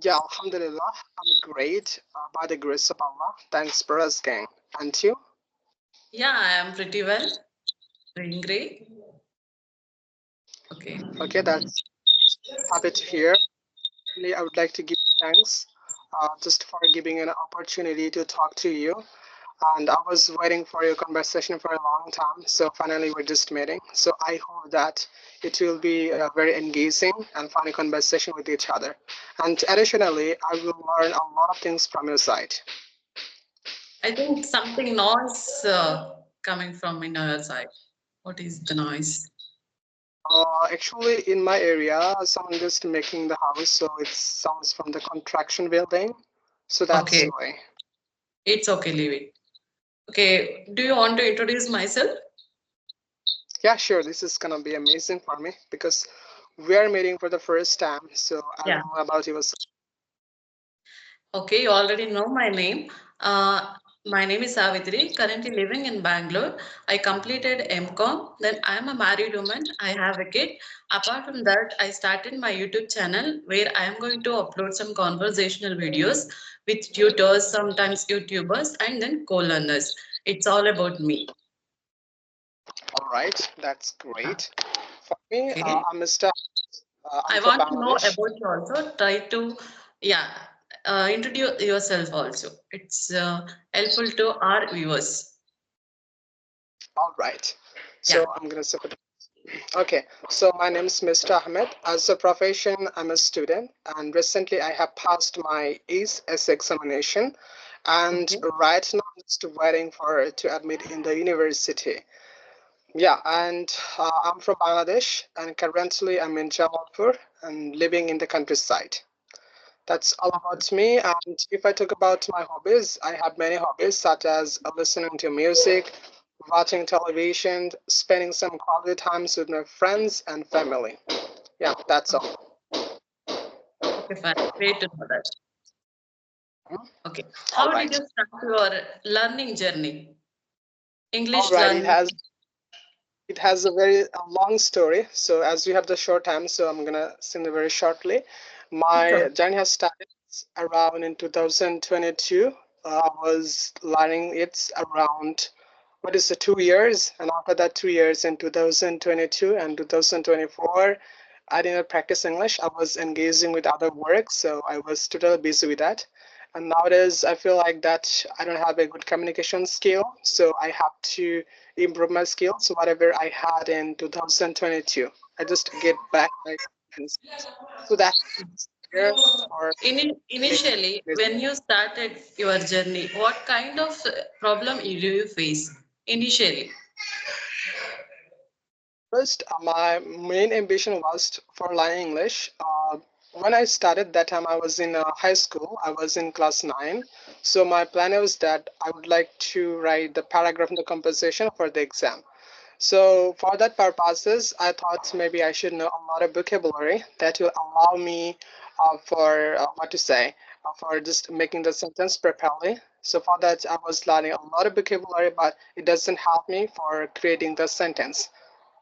Yeah, Alhamdulillah, I'm great by the grace of Allah. Thanks for asking. And you? Yeah, I am pretty well. Doing great. Okay. Okay, that's happy to hear. Really, I would like to give thanks just for giving an opportunity to talk to you. And I was waiting for your conversation for a long time. So finally, we're just meeting. So I hope that it will be a very engaging and funny conversation with each other. And additionally, I will learn a lot of things from your side. I think something noise coming from in your side. What is the noise? Actually, in my area, someone just making the house, so it sounds from the contraction building. So that's Okay. why. It's okay, leave it. Okay. Do you want to introduce myself? Yeah, sure. This is gonna be amazing for me because we are meeting for the first time. So I Yeah. don't know about you. Okay, you already know my name. Uh, my name is Savitri, currently living in Bangalore. I completed MCOM, then I am a married woman. I have a kid. Apart from that, I started my YouTube channel where I am going to upload some conversational videos with tutors, sometimes YouTubers, and then co-learners. It's all about me. All right, that's great. For me, Okay. I'm Mr. I'm I from want to know Bangladesh. about you also. Try to, yeah, introduce yourself also. It's helpful to our viewers. All right. Yeah. So I'm gonna say. Okay, so my name is Mr. Ahmed. As a profession, I'm a student, and recently I have passed my ACE examination, and Okay. right now I'm just waiting for to admit in the university. Yeah, and I'm from Bangladesh, and currently I'm in Jamalpur and living in the countryside. That's all about me. And if I talk about my hobbies, I have many hobbies such as listening to music, watching television, spending some quality times with my friends and family. Yeah, that's all. Okay, fine. Great to know that. Mhm. Okay. All How did right. you start your learning journey? All English right. learning. It has a very long story. So as we have the short time, so I'm gonna sing it very shortly. Sure. My journey has started around in 2022. I was learning it around what is it 2 years, and after that 2 years in 2022 and 2024, I did not practice English. I was engaging with other work, so I was totally busy with that. And nowadays I feel like that I don't have a good communication skill, so I have to improve my skills whatever I had in 2022. I just get back my confidence. So that here or Initially, when you started your journey, what kind of problem do you face initially? first, my main ambition was for learning English. When I started that time, I was in high school. I was in class 9. So my plan was that I would like to write the paragraph in the composition for the exam. So for that purposes, I thought maybe I should know a lot of vocabulary that will allow me for what to say, for just making the sentence properly. So for that, I was learning a lot of vocabulary, but it doesn't help me for creating the sentence.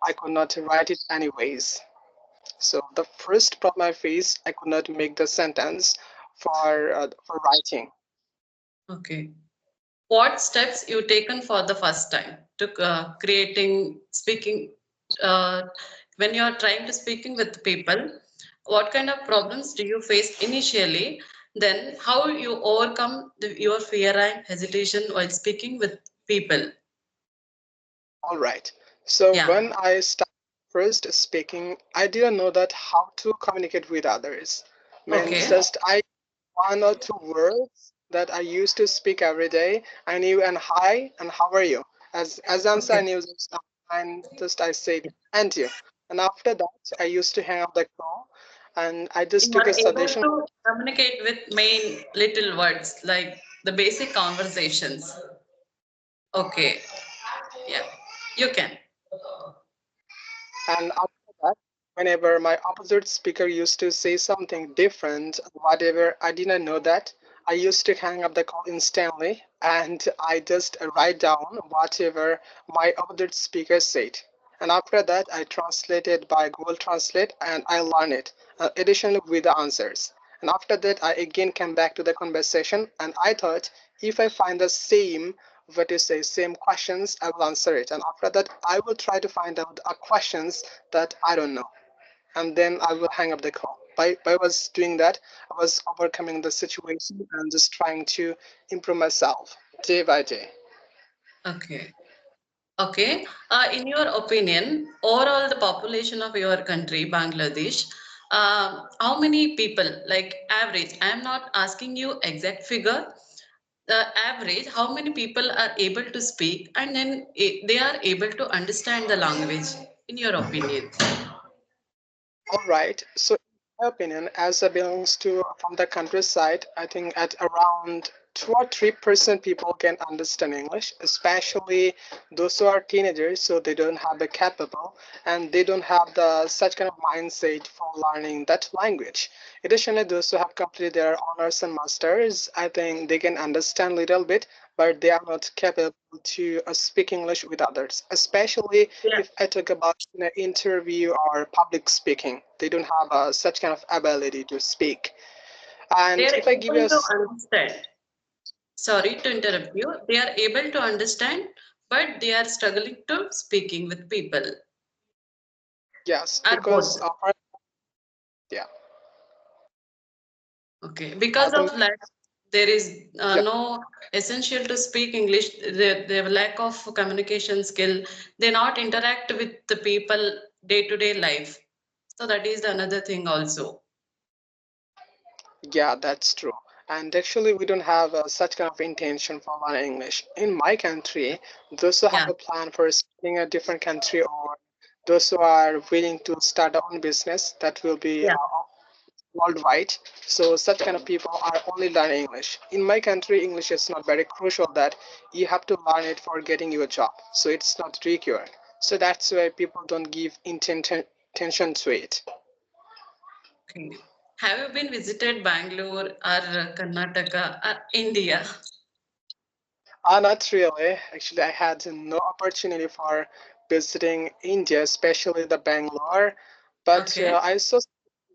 I could not write it anyways. So the first problem I faced, I could not make the sentence for writing. Okay. What steps you taken for the first time to creating speaking uh, when you are trying to speaking with people? What kind of problems do you face initially? Then how you overcome your fear and hesitation while speaking with people? All right. So Yeah. when I started first speaking, I didn't know that how to communicate with others. Means Okay. just I one or two words that I used to speak every day. I knew and hi and how are you? As answer I Okay. knew just and just I said and you. And after that I used to hang up the call and I just You took are a able suggestion. to communicate with main little words like the basic conversations. Okay. Yeah. You can. And after that, whenever my opposite speaker used to say something different, whatever, I didn't know that, I used to hang up the call instantly and I just write down whatever my opposite speaker said. And after that, I translated by Google Translate and I learn it, additionally with the answers. And after that, I again came back to the conversation, and I thought if I find the same, what you say, same questions, I will answer it. And after that, I will try to find out questions that I don't know, and then I will hang up the call. By was doing that, I was overcoming the situation and just trying to improve myself day by day. Okay. Okay. In your opinion, overall the population of your country, Bangladesh, how many people, like average? I am not asking you exact figure. The average, how many people are able to speak and then they are able to understand the language, in your opinion? All right. So, in my opinion, as I belongs to from the countryside, I think at around 2 or 3% people can understand English, especially those who are teenagers, so they don't have the capable and they don't have the such kind of mindset for learning that language. Additionally, those who have completed their honors and masters, I think they can understand little bit, but they are not capable to speak English with others, especially Yeah, if I talk about in an interview or public speaking, they don't have such kind of ability to speak. they And are if I give you able to understand. Sorry to interrupt you. They are able to understand, but they are struggling to speaking with people. yes, Are because both. yeah, Okay. I Because think of lack, there is yeah, no essential to speak English. They have lack of communication skill. They not interact with the people day to day life. So that is another thing also. yeah, that's true. And actually, we don't have such kind of intention for learning English. In my country, those who have Yeah. a plan for speaking a different country or those who are willing to start their own business, that will be Yeah. worldwide. So such kind of people are only learning English. In my country, English is not very crucial that you have to learn it for getting you a job. So it's not required. So that's why people don't give attention to it. Okay. Have you been visited Bangalore or Karnataka or India? Not really. Actually, I had no opportunity for visiting India, especially the Bangalore. But Okay. I saw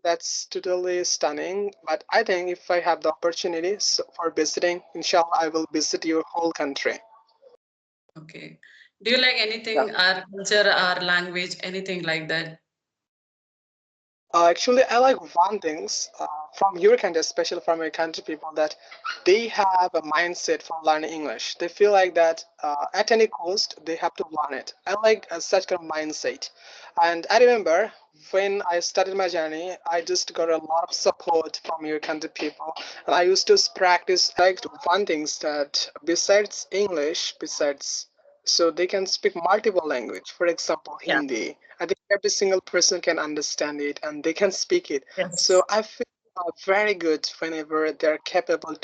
that's totally stunning. But I think if I have the opportunity for visiting, inshallah, I will visit your whole country. Okay. Do you like Yeah. anything, our culture, our language, anything like that? Actually, I like one things from your country, especially from your country people, that they have a mindset for learning English. They feel like that at any cost they have to learn it. I like such kind of mindset. And I remember when I started my journey, I just got a lot of support from your country people, and I used to practice. I liked one things that besides English, besides so they can speak multiple language. For example, Yeah. Hindi. I think every single person can understand it and they can speak it. So Yes. I feel very good whenever they're capable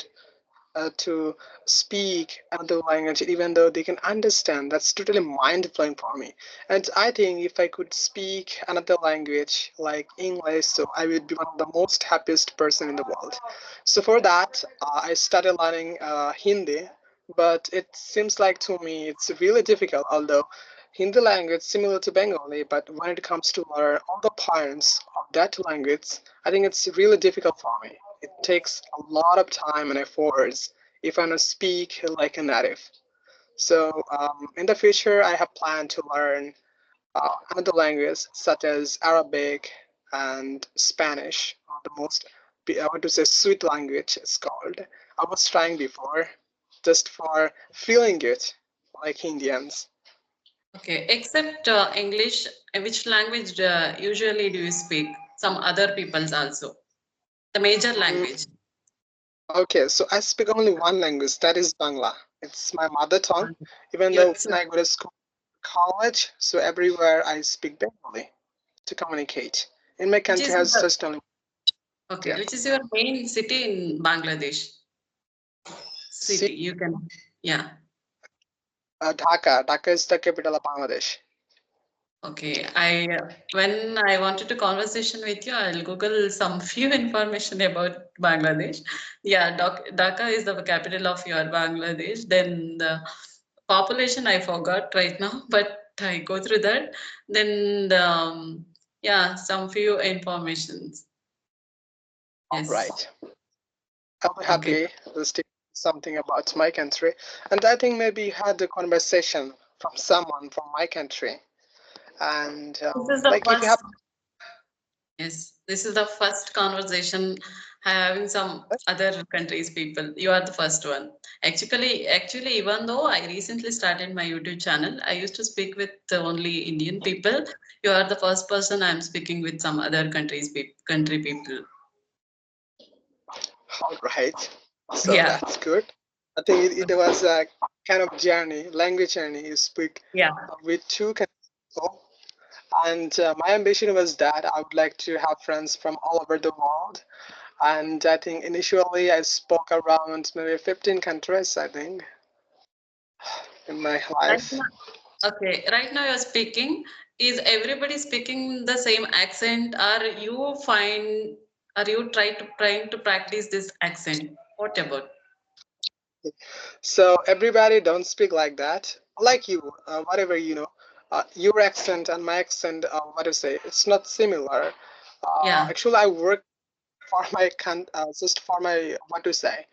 to speak another language, even though they can understand. That's totally mind blowing for me. And I think if I could speak another language like English, so I would be one of the most happiest person in the world. So for that, I started learning Hindi, but it seems like to me it's really difficult. Although Hindi language similar to Bengali, but when it comes to learn all the points of that language, I think it's really difficult for me. It takes a lot of time and efforts if I want to speak like a native. So in the future, I have planned to learn another language such as Arabic and Spanish. The most, I want to say, sweet language it's called. I was trying before, just for feeling good, like Indians. Okay. Except English, which language usually do you speak? Some other peoples also. The major Mm, language. okay, so I speak only one language, that is Bangla. It's my mother tongue, even though It's when I go to school, college, so everywhere I speak Bengali to communicate. In my which country is has your, such only okay, yeah. which is your main city in Bangladesh? See, City. You can, yeah. Dhaka. Dhaka is the capital of Bangladesh. Okay, I when I wanted to conversation with you, I'll Google some few information about Bangladesh. Yeah, Dhaka is the capital of your Bangladesh. Then the population I forgot right now, but I go through that. Then the, yeah, some few informations. All Yes. right. I'll be Okay. happy to say something about my country. And I think maybe you had a conversation from someone from my country. And This is the like if you have, first. Yes, this is the first conversation having some other countries people. You are the first one. Actually, even though I recently started my YouTube channel, I used to speak with only Indian people. You are the first person I'm speaking with some other country people. all right. So Yeah, that's good. I think it was a kind of journey, language journey. You speak yeah. with two kind of people. And my ambition was that I would like to have friends from all over the world. And I think initially I spoke around maybe 15 countries, I think, in my Right life. now, okay, right now you're speaking. Is everybody speaking the same accent? Are you trying to practice this accent? What about? So everybody don't speak like that. Like you, whatever you know, your accent and my accent, what to say, it's not similar. Yeah. Actually, I work for my just for my what to say,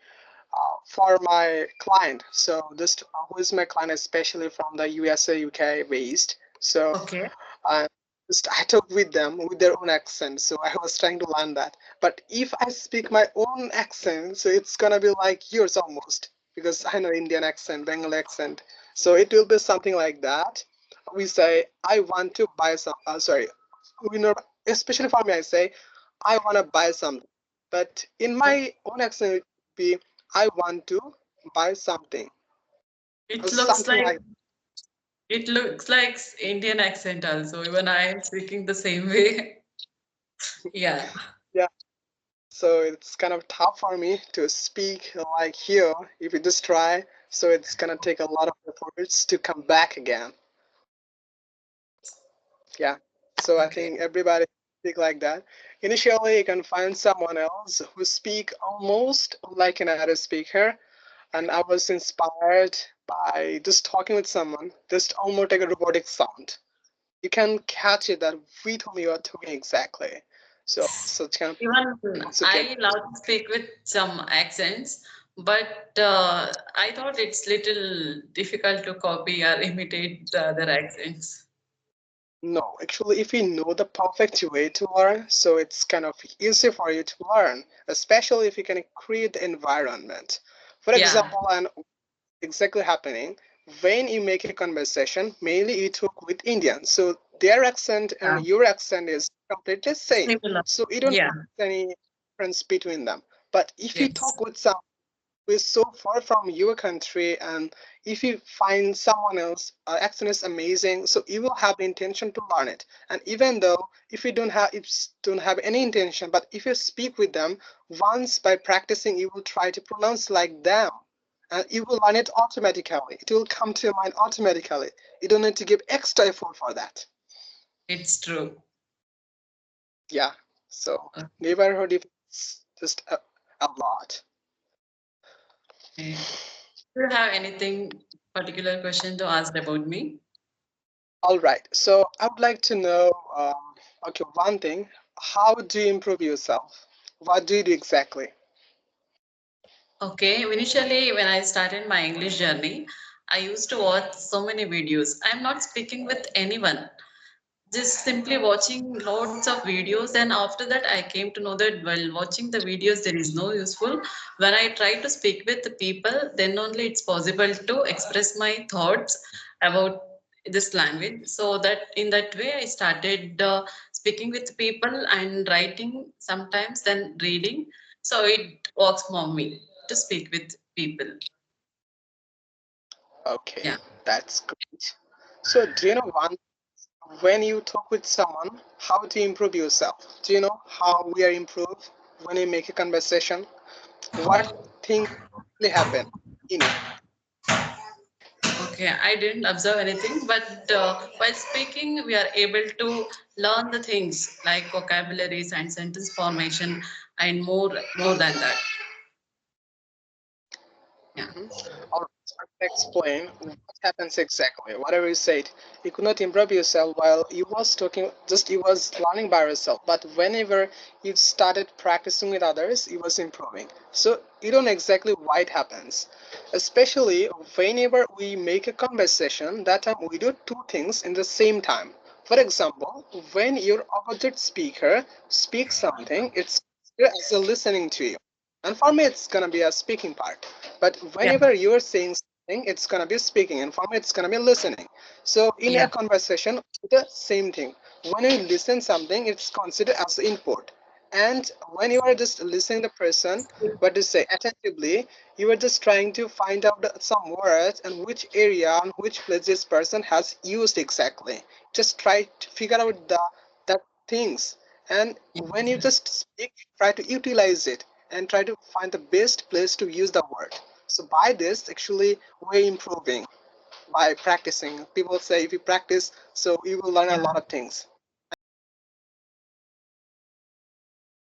for my client. So this who is my client, especially from the USA, UK based. So Okay. uh, just I talk with them with their own accent. So I was trying to learn that. But if I speak my own accent, so it's gonna be like yours almost because I know Indian accent, Bengali accent. So it will be something like that. We say I want to buy some. Sorry, we know, especially for me, I say I want to buy something. But in my own accent, it would be I want to buy something or It looks something like like. it looks like Indian accent also. Even I am speaking the same way. Yeah. Yeah. So it's kind of tough for me to speak like here if you just try. So it's gonna take a lot of efforts to come back again. Yeah. So I Okay. think everybody speak like that. Initially, you can find someone else who speak almost like a native speaker, and I was inspired by just talking with someone, just almost like a robotic sound. You can catch it that with whom you are talking exactly. So such kind of Even also get. I love to speak with some accents, but I thought it's little difficult to copy or imitate the other accents. No, actually, if you know the perfect way to learn, so it's kind of easy for you to learn, especially if you can create the environment. For Yeah. example, and exactly happening when you make a conversation, mainly you talk with Indians, so their accent Yeah. and your accent is completely same, Similar. so you don't Yeah. have any difference between them. But if you Yes. talk with some we're so far from your country, and if you find someone else accent is amazing, so you will have the intention to learn it. And even though if you don't have any intention, but if you speak with them once by practicing, you will try to pronounce like them, and you will learn it automatically. It will come to your mind automatically. You don't need to give extra effort for that. It's true. Yeah. So neighborhood is just a lot. Okay. Do you have anything particular question to ask about me? All right. So I would like to know, okay, one thing. How do you improve yourself? What do you do exactly? Okay, initially when I started my English journey, I used to watch so many videos. I'm not speaking with anyone, just simply watching lots of videos. And after that, I came to know that while watching the videos, there is no useful. When I try to speak with the people, then only it's possible to express my thoughts about this language. So that in that way, I started speaking with people and writing sometimes, then reading. So it works for me to speak with people. Okay, Yeah. that's great. So do you know one, when you talk with someone, how do you improve yourself? Do you know how we are improved when you make a conversation? What things really happen in it? Okay, I didn't observe anything, but while speaking, we are able to learn the things like vocabularies and sentence formation and more than that. Yeah. Mhm. All right. Explain what happens exactly. Whatever you said, you could not improve yourself while you was talking. Just you was learning by yourself. But whenever you started practicing with others, you was improving. So you don't exactly why it happens. Especially whenever we make a conversation, that time we do two things in the same time. For example, when your opposite speaker speaks something, it's as a listening to you. And for me, it's gonna be a speaking part. But Yeah, whenever you're saying something, it's gonna be speaking, and for me, it's gonna be listening. So in a yeah, conversation, the same thing. When you listen something, it's considered as input. And when you are just listening the person, what to say attentively, you are just trying to find out some words and which area and which place this person has used exactly. Just try to figure out that things. And when you just speak, try to utilize it and try to find the best place to use the word. So by this, actually, we're improving by practicing. People say if you practice, so you will learn a yeah. lot of things.